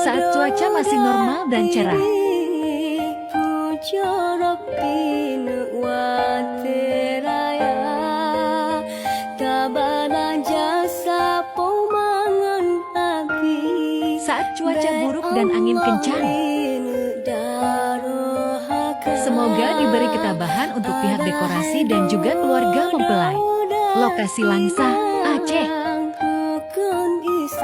Saat cuaca masih normal dan cerah. Saat cuaca buruk dan angin kencang. Semoga diberi ketabahan untuk pihak dekorasi dan juga keluarga mempelai. Lokasi Langsa.